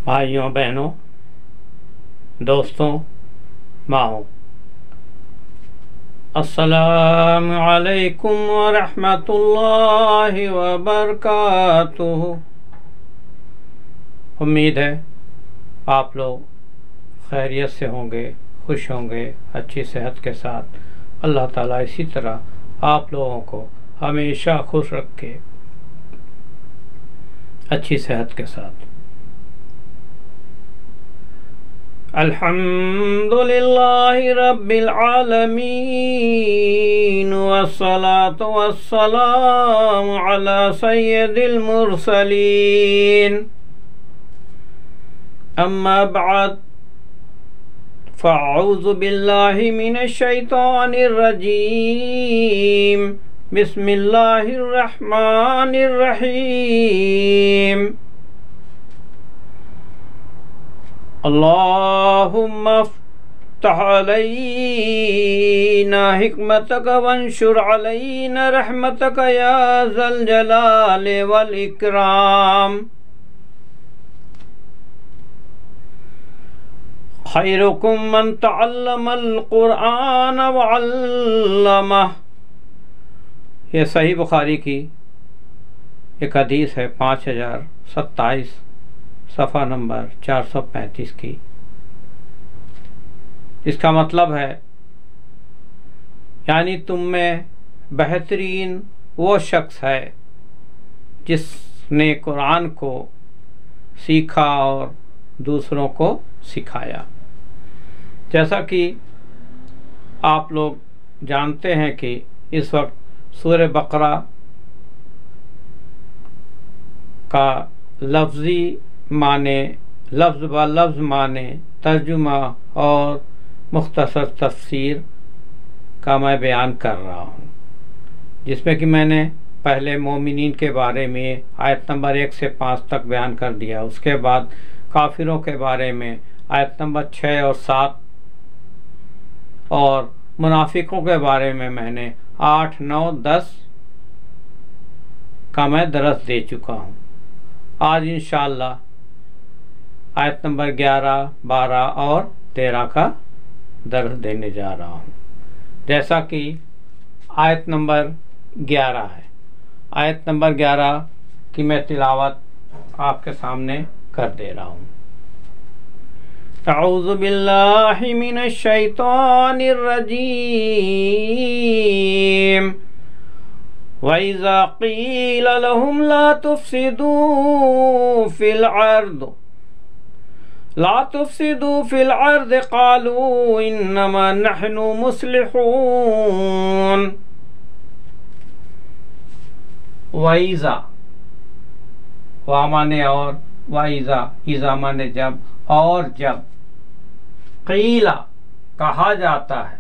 भाइयों बहनों दोस्तों माओ, अस्सलामु अलैकुम व रहमतुल्लाहि व बरकातुहू। उम्मीद है आप लोग खैरियत से होंगे, खुश होंगे, अच्छी सेहत के साथ। अल्लाह ताला इसी तरह आप लोगों को हमेशा खुश रखे, अच्छी सेहत के साथ। अल्हम्दुलिल्लाहि रब्बिल आलमीन वस्सलातु वस्सलामु अला सय्यदिल मुरसलीन। अम्मा बअद फ़अऊज़ु बिल्लाहि मिनश शैतानिर रजीम। बिस्मिल्लाहिर रहमानिर रहीम। अल्लाहुम्मा फ़्तह अलैना हिकमतक वंशुर अलैना रहमतक या ज़ल जलाल वल इकराम। खैरुकुम मन तअल्लमल कुरआन व अल्लमह। ये सही बुखारी की एक हदीस है, 5027 सफ़ा नंबर 435 की। इसका मतलब है यानी तुम में बेहतरीन वो शख्स है जिसने कुरान को सीखा और दूसरों को सिखाया। जैसा कि आप लोग जानते हैं कि इस वक्त सूरह बकरा का लफ्ज़ी माने, लफ्ज़ ब लफ्ज़ माने, तर्जुमा और मुख्तसर तफसीर का मैं बयान कर रहा हूँ, जिसमें कि मैंने पहले मोमिनीन के बारे में आयत नंबर 1 से 5 तक बयान कर दिया। उसके बाद काफिरों के बारे में आयत नंबर 6 और 7 और मुनाफिकों के बारे में मैंने 8, 9, 10 का मैं दरस दे चुका हूँ। आज इंशाअल्लाह आयत नंबर 11, 12 और 13 का दर्स देने जा रहा हूँ। जैसा कि आयत नंबर 11 है, आयत नंबर 11 की मैं तिलावत आपके सामने कर दे रहा हूँ। अऊज़ु बिल्लाहि मिनश शैतानिर रजीम। वइज़ा क़ील लहुम ला तुफ़सिदू फ़िल अर्द क़ालू इन्नमा नहनु मुस्लिहून। वइज़ा, वा माने और, वइज़ा, इज़ा माने जब, और जब, क़ीला कहा जाता है,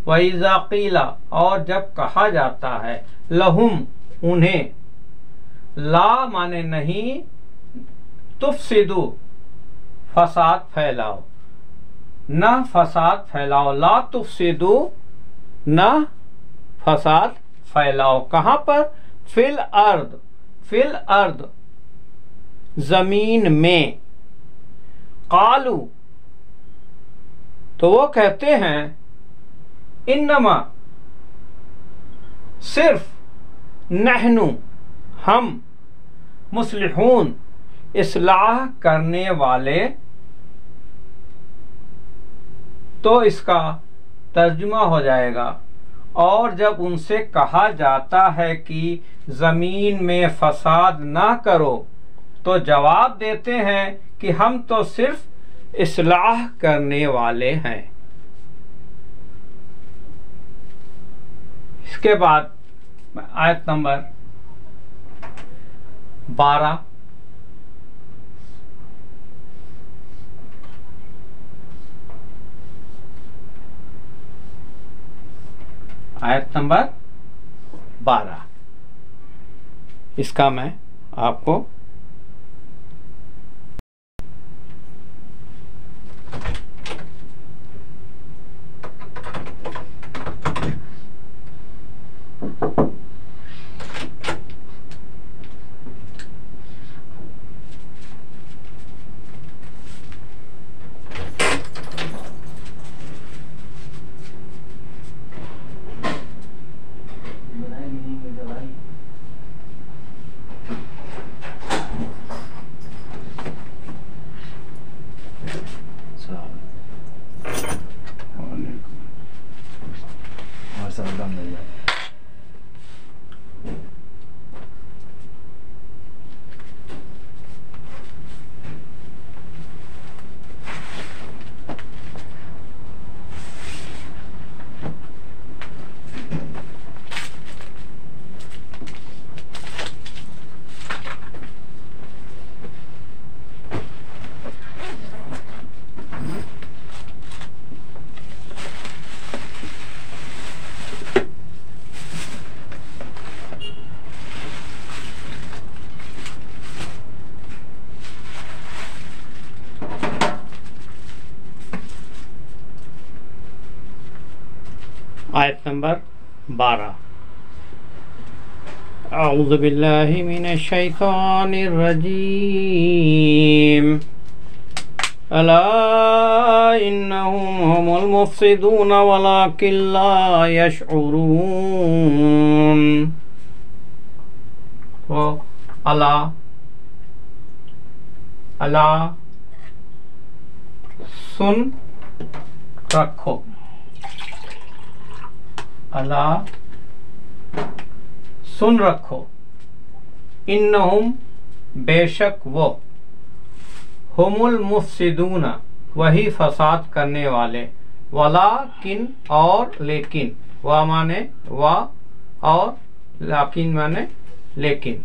वइज़ा क़ीला और जब कहा जाता है, लहुम उन्हें, ला माने नहीं, तुफ़सिदू फसाद फैलाओ, न फसाद फैलाओ, ला तुफ़सिदू न फसाद फैलाओ। कहाँ पर? फिल अर्द जमीन में। कालू तो वो कहते हैं, इन्नमा सिर्फ, नहनु हम, मुस्लिहून इस्लाह करने वाले। तो इसका तर्जुमा हो जाएगा, और जब उनसे कहा जाता है कि ज़मीन में फसाद ना करो तो जवाब देते हैं कि हम तो सिर्फ इस्लाह करने वाले हैं। इसके बाद आयत नंबर 12, आयत नंबर 12 इसका मैं आपको आयत नंबर 12। अऊज़ु बिल्लाहि मिनश शैतानिर रजीम। अला इन्नहुम हुमुल मुफ़्सिदून वलाकिन ला यशऊरून। तो अला अला सुन रखो, अला सुन रखो, इन्नहुम बेशक वो, हुमुल मुफ़्सिदून वही फसाद करने वाले, वलाकिन और लेकिन, वा माने वा और लाकिन माने लेकिन,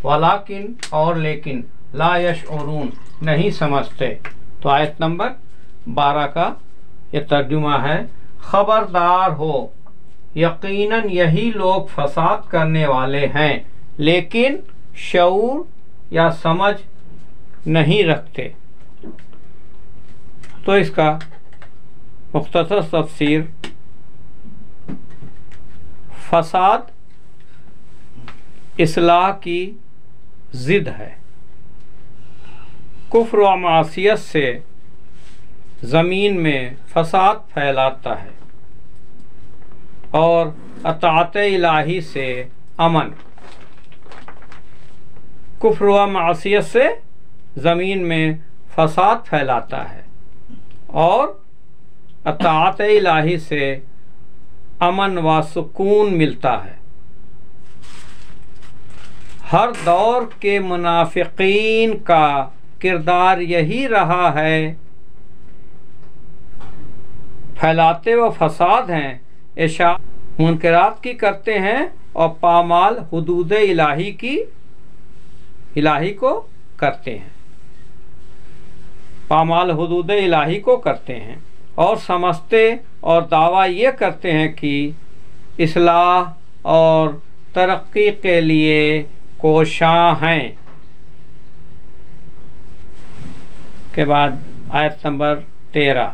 वलाकिन और लेकिन, ला यशऊरून नहीं समझते। तो आयत नंबर 12 का ये तर्जुमा है, खबरदार हो, यकीनन यही लोग फसाद करने वाले हैं लेकिन शऊर या समझ नहीं रखते। तो इसका मुख्तसर तफसीर, फसाद इस्लाह की ज़िद है। कुफ्र व मासियत से ज़मीन में फसाद फैलाता है और अताअत इलाही से अमन। कुफ्र व मासियत से ज़मीन में फसाद फैलाता है और अताअत इलाही से अमन व सुकून मिलता है। हर दौर के मुनाफिकीन का किरदार यही रहा है, फैलाते व फसाद हैं, इशा मुनकरात की करते हैं और पामाल हुदूद इलाही को करते हैं, पामाल हुदूद इलाही को करते हैं और समझते और दावा ये करते हैं कि इस्लाह और तरक्की के लिए कोशां हैं। के बाद आयत नंबर 13।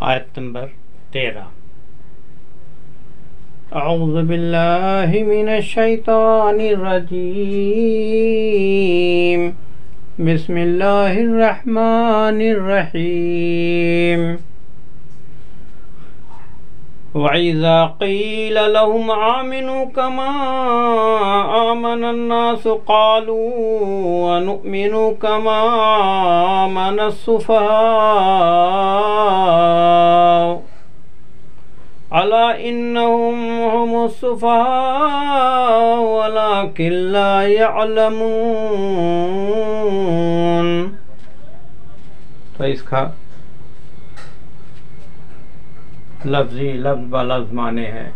आयत नंबर 13। अऊज़ु बिल्लाहि मिनश शैतानिर रजीम। बिस्मिल्लाहिर रहमानिर रहीम। वइज़ा क़ील लहुम आमिनू कमा आमनन नासु क़ालू अनुमिनु कमा आमनस सुफ़हा अला इन्नहुम हुमुस सुफ़हा वलाकिन ला यअलमून। तो इसका लफ्ज़ी लफ्ज़ ब लफ्ज़ माने हैं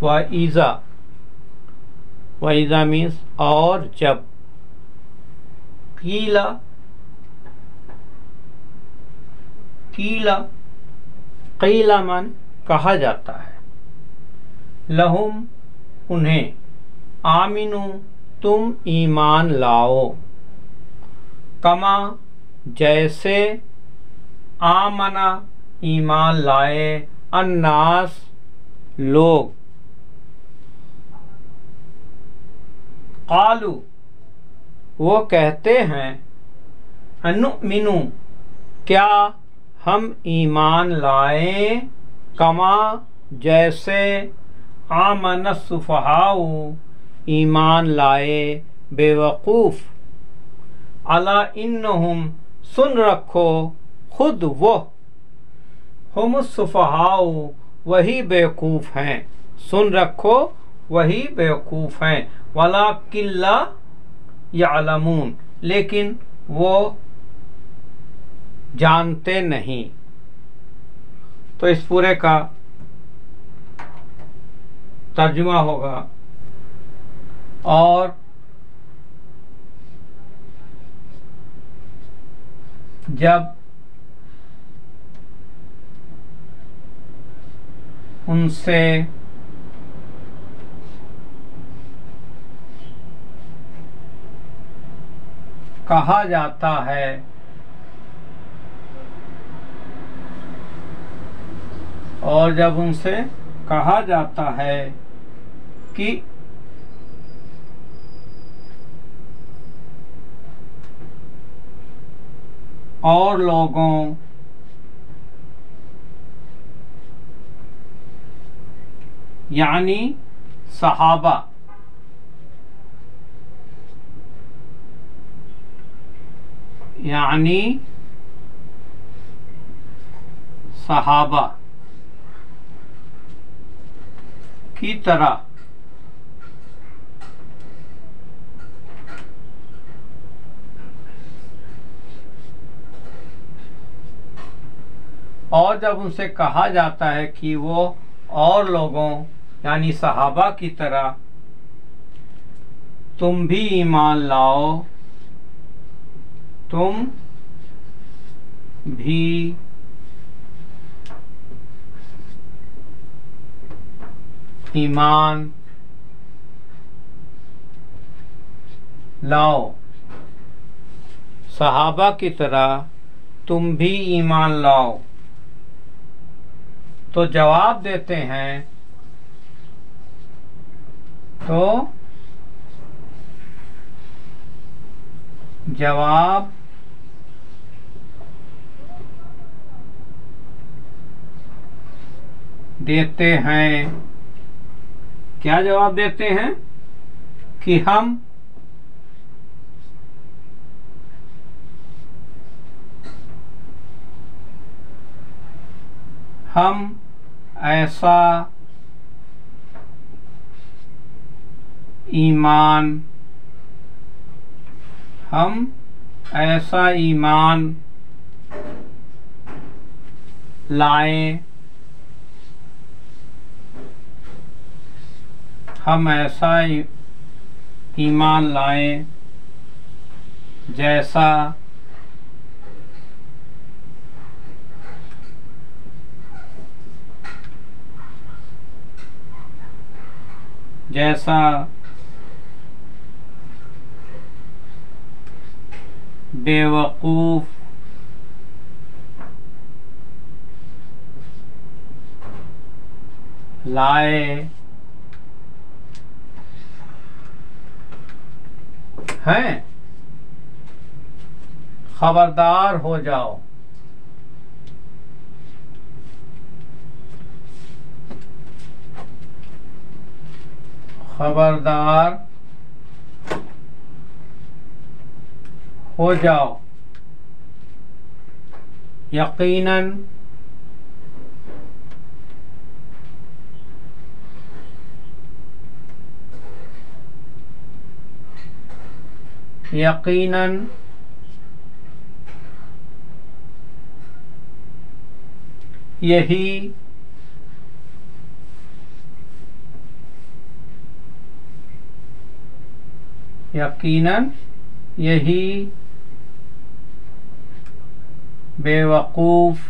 वाइज़ा। वाइज़ा मीन्स और जब, कीला कीला कीला मान कहा जाता है, लहुम उन्हें, आमिनु तुम ईमान लाओ, कमा जैसे, आमना ईमान लाए, अन्नास लोग, कालू वो कहते हैं, अनुमिनु क्या हम ईमान लाए, कमा जैसे, आमन सुफहाउ ईमान लाए बेवकूफ़, अला इन्नहुम सुन रखो खुद वो, हम सुफहाउ वही बेवकूफ़ हैं, सुन रखो वही बेवकूफ़ हैं, वलाकिन ला यअलमून लेकिन वो जानते नहीं। तो इस पूरे का तर्जुमा होगा, और जब उनसे कहा जाता है और जब उनसे कहा जाता है कि और लोगों यानी सहाबा की तरह और जब उनसे कहा जाता है कि वो और लोगों यानी सहाबा की तरह तुम भी ईमान लाओ, तुम भी ईमान लाओ, सहाबा की तरह तुम भी ईमान लाओ। तो जवाब देते हैं, तो जवाब देते हैं, क्या जवाब देते हैं कि हम ऐसा ईमान लाएं, हम ऐसा ईमान लाएं जैसा बेवकूफ लाए हैं। खबरदार हो जाओ, खबरदार हो जाओ, यकीनन यही बेवकूफ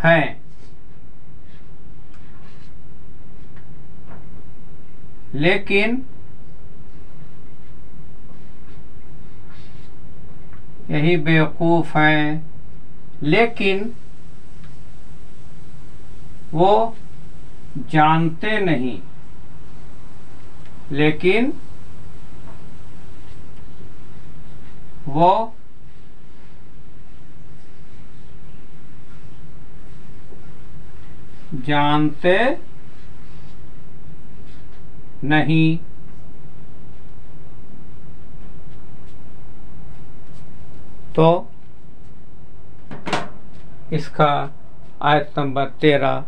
हैं। लेकिन यही बेवकूफ हैं, लेकिन वो जानते नहीं, लेकिन वो जानते नहीं। तो इसका आयत नंबर 13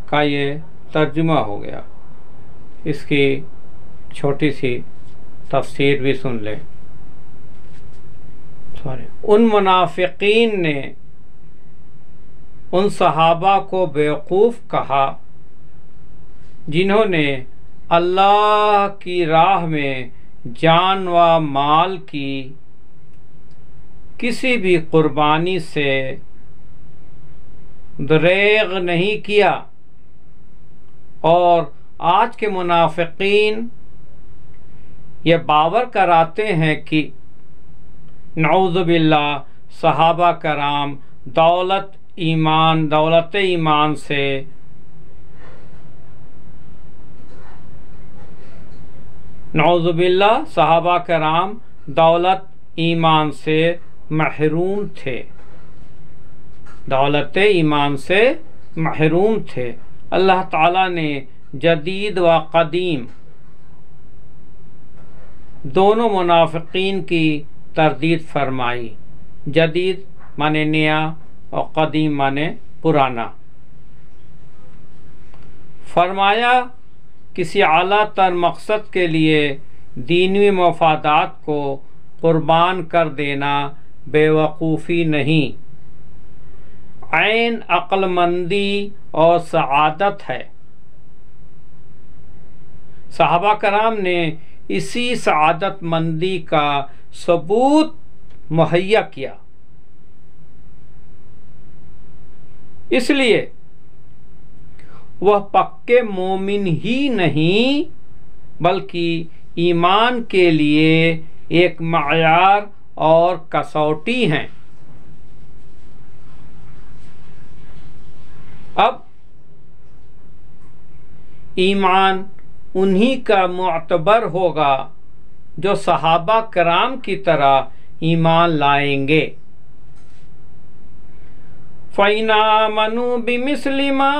का ये तर्जुमा हो गया। इसकी छोटी सी तफसीर भी सुन लें। उन मुनाफिकीन ने उन सहाबा को बेवकूफ़ कहा जिन्होंने अल्लाह की राह में जान व माल की किसी भी कुर्बानी से दरेग नहीं किया। और आज के मुनाफिकीन ये बावर कराते हैं कि नऊज़ु बिल्लाह सहाबा कराम दौलत ईमान से नऊज़ु बिल्लाह सहाबा कराम दौलत ईमान से महरूम थे, दौलत ईमान से महरूम थे। अल्लाह ताला ने जदीद व कदीम दोनों मुनाफिकीन की तरदीद फरमाई। जदीद माने नया और कदीम माने पुराना। फरमाया किसी आला तर मकसद के लिए दीनी मफादात को कुर्बान कर देना बेवकूफ़ी नहीं, ऐन अक्लमंदी और सआदत है। सहाबा कराम ने इसी सआदत मंदी का सबूत मुहैया किया। इसलिए वह पक्के मोमिन ही नहीं बल्कि ईमान के लिए एक मयार और कसौटी हैं। अब ईमान उन्हीं का मुअतबर होगा जो सहाबा कराम की तरह ईमान लाएंगे। फ़इना मनु बिमिस्लि मा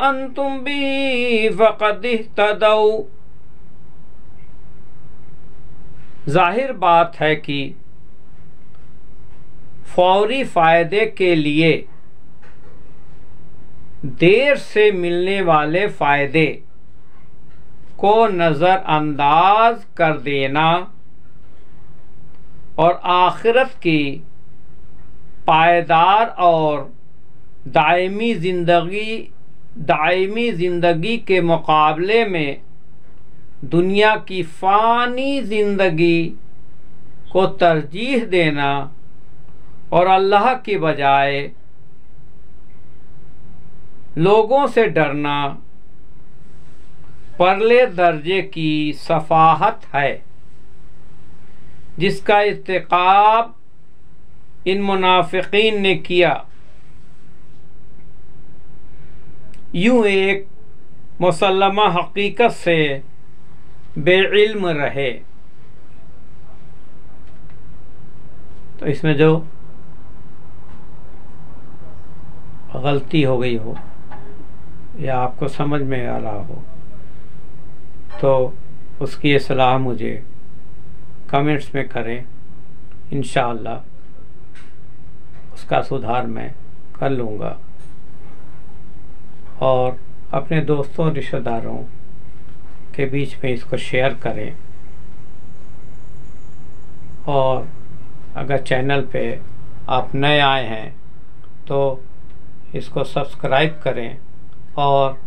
अंतुम बि फ़क़द इह्तदौ। जाहिर बात है कि फौरी फ़ायदे के लिए देर से मिलने वाले फ़ायदे को नज़रअंदाज कर देना और आखिरत की पायदार और दायमी ज़िंदगी के मुकाबले में दुनिया की फ़ानी ज़िंदगी को तरजीह देना और अल्लाह की बजाय लोगों से डरना परले दर्जे की सफाहत है, जिसका इर्तिकाब इन मुनाफिकीन ने किया। यूं एक मुसल्लमा हकीकत से बेइल्म रहे। तो इसमें जो गलती हो गई हो या आपको समझ में आ रहा हो तो उसकी सलाह मुझे कमेंट्स में करें। इंशाअल्लाह उसका सुधार मैं कर लूँगा और अपने दोस्तों रिश्तेदारों के बीच में इसको शेयर करें। और अगर चैनल पे आप नए आए हैं तो इसको सब्सक्राइब करें और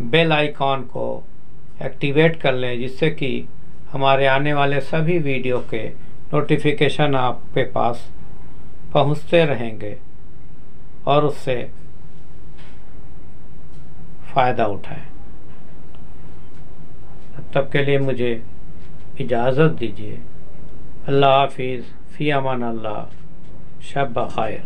बेल आइकॉन को एक्टिवेट कर लें, जिससे कि हमारे आने वाले सभी वीडियो के नोटिफिकेशन आपके पास पहुंचते रहेंगे और उससे फ़ायदा उठाएं। तब के लिए मुझे इजाज़त दीजिए। अल्लाह हाफिज़, फ़ी अमान अल्लाह, शब बख़ैर।